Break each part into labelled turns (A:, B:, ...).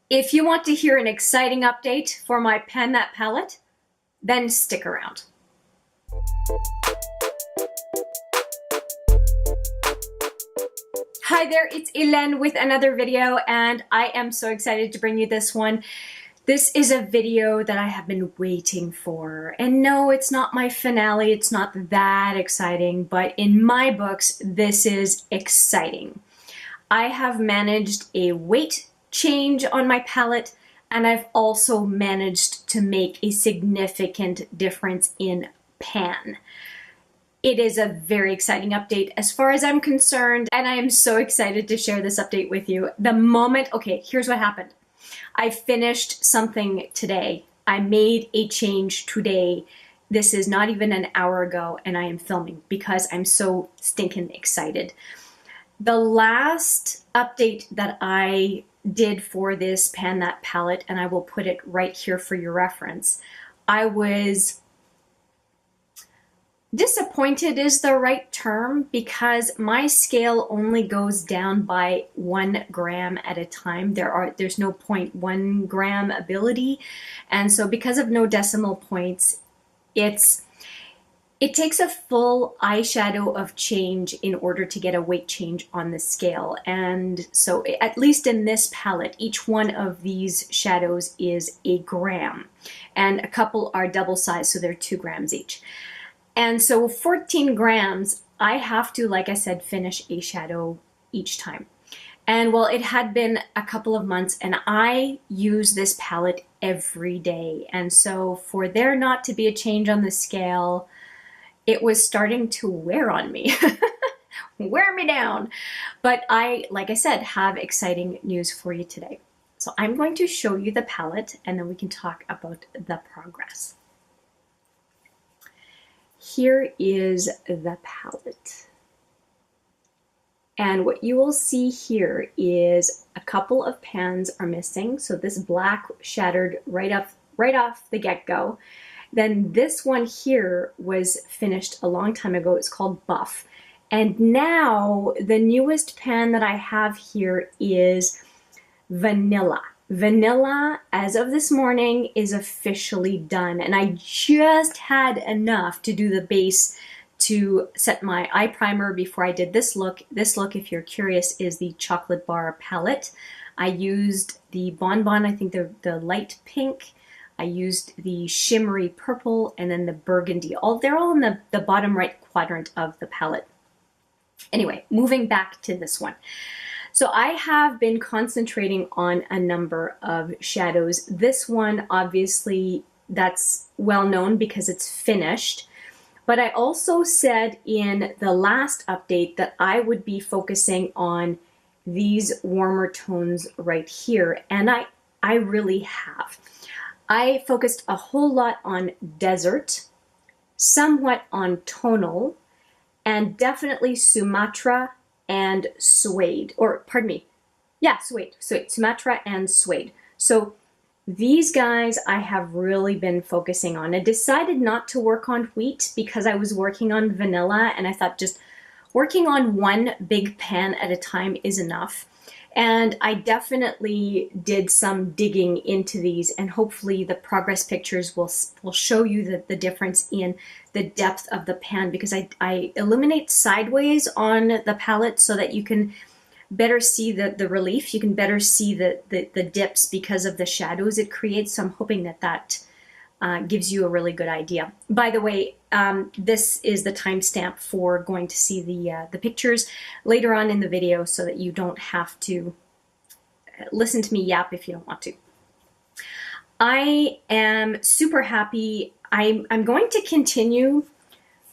A: If you want to hear an exciting update for my Pan That palette, then stick around. Hi there, it's Hélène with another video, and I am so excited to bring you this one. This is a video that I have been waiting for. And no, it's not my finale, it's not that exciting, but in my books, this is exciting. I have managed a weight change on my palette, and I've also managed to make a significant difference in pan. It is a very exciting update as far as I'm concerned, and I am so excited to share this update with you. Okay, here's what happened. I finished something today. I made a change today. This is not even an hour ago, and I am filming because I'm so stinking excited. The last update that I did for this Pan That palette, and I will put it right here for your reference, I was disappointed is the right term because my scale only goes down by 1 gram at a time. There's no 0.1 gram ability, and so because of no decimal points, it takes a full eyeshadow of change in order to get a weight change on the scale. And so at least in this palette, each one of these shadows is 1 gram, and a couple are double sized, so they're 2 grams each. And so 14 grams, I have to, like I said, finish a shadow each time. And well, it had been a couple of months, and I use this palette every day. And so for there not to be a change on the scale, it was starting to wear on me, wear me down. But I, like I said, have exciting news for you today. So I'm going to show you the palette, and then we can talk about the progress. Here is the palette. And what you will see here is a couple of pans are missing. So this black shattered right off the get-go. Then this one here was finished a long time ago. It's called Buff. And now the newest pan that I have here is Vanilla. Vanilla, as of this morning, is officially done, and I just had enough to do the base to set my eye primer before I did this look. This look, if you're curious, is the Chocolate Bar palette. I used the Bonbon, I think the light pink. I used the shimmery purple, and then the burgundy. They're all in the bottom right quadrant of the palette. Anyway, moving back to this one. So I have been concentrating on a number of shadows. This one, obviously, that's well known because it's finished. But I also said in the last update that I would be focusing on these warmer tones right here. And I really have. I focused a whole lot on Desert, somewhat on Tonal, and definitely Sumatra and Suede, or pardon me, yeah, Suede, Sumatra and Suede. So these guys I have really been focusing on. I decided not to work on wheat because I was working on vanilla, and I thought just working on one big pan at a time is enough. And I definitely did some digging into these, and hopefully the progress pictures will show you the difference in the depth of the pan, because I illuminate sideways on the palette so that you can better see the relief. You can better see the dips because of the shadows it creates. So I'm hoping that gives you a really good idea. By the way, this is the timestamp for going to see the pictures later on in the video so that you don't have to listen to me yap if you don't want to. I am super happy. I'm going to continue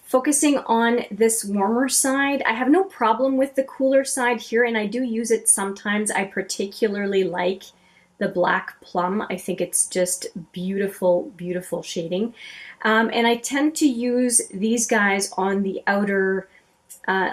A: focusing on this warmer side. I have no problem with the cooler side here, and I do use it sometimes. I particularly like the Black Plum. I think it's just beautiful, beautiful shading. And I tend to use these guys on the outer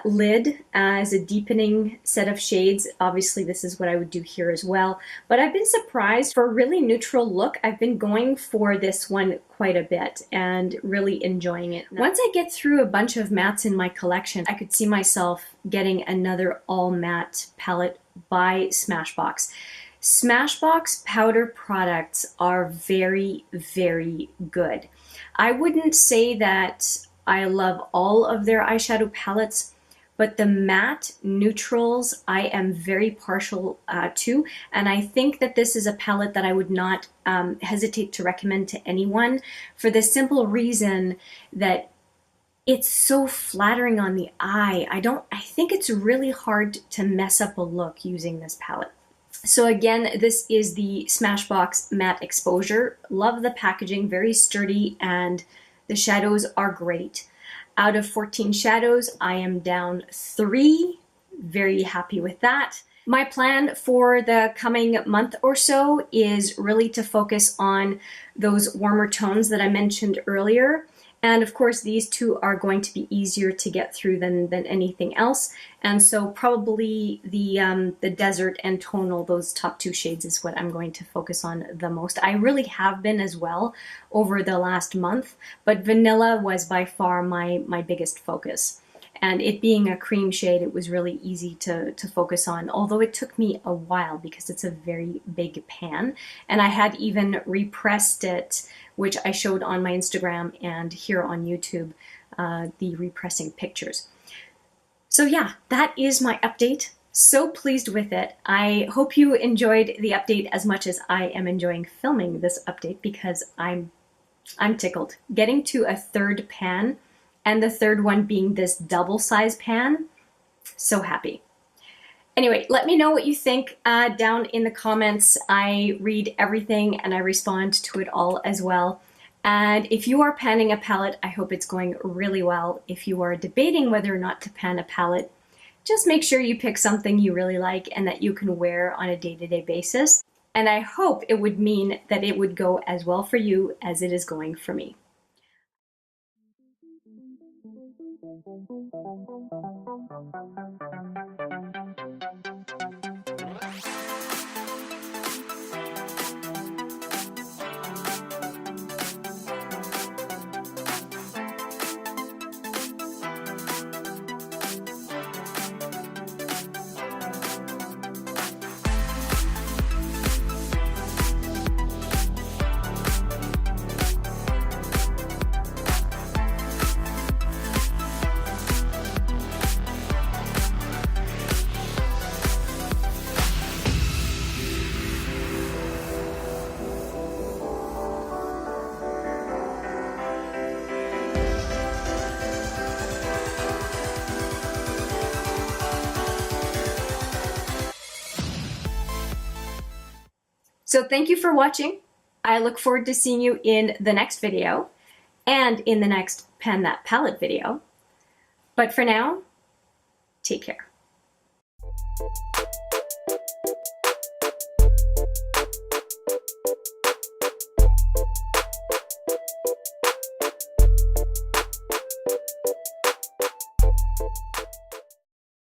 A: lid as a deepening set of shades. Obviously, this is what I would do here as well. But I've been surprised for a really neutral look. I've been going for this one quite a bit and really enjoying it. Once I get through a bunch of mattes in my collection, I could see myself getting another all matte palette by Smashbox. Smashbox powder products are very, very good. I wouldn't say that I love all of their eyeshadow palettes, but the matte neutrals I am very partial to, and I think that this is a palette that I would not hesitate to recommend to anyone for the simple reason that it's so flattering on the eye. I think it's really hard to mess up a look using this palette. So again, this is the Smashbox Matte Exposure. Love the packaging, very sturdy, and the shadows are great. Out of 14 shadows, I am down 3. Very happy with that. My plan for the coming month or so is really to focus on those warmer tones that I mentioned earlier. And of course, these two are going to be easier to get through than anything else. And so probably the Desert and Tonal, those top 2 shades, is what I'm going to focus on the most. I really have been as well over the last month, but Vanilla was by far my biggest focus. And it being a cream shade, it was really easy to focus on, although it took me a while because it's a very big pan. And I had even repressed it, which I showed on my Instagram and here on YouTube, the repressing pictures. So yeah, that is my update. So pleased with it. I hope you enjoyed the update as much as I am enjoying filming this update, because I'm tickled. Getting to a 3rd pan, and the 3rd one being this double size pan, so happy. Anyway, let me know what you think down in the comments. I read everything and I respond to it all as well. And if you are panning a palette, I hope it's going really well. If you are debating whether or not to pan a palette, just make sure you pick something you really like and that you can wear on a day-to-day basis. And I hope it would mean that it would go as well for you as it is going for me. So thank you for watching. I look forward to seeing you in the next video and in the next Pan That Palette video. But for now, take care.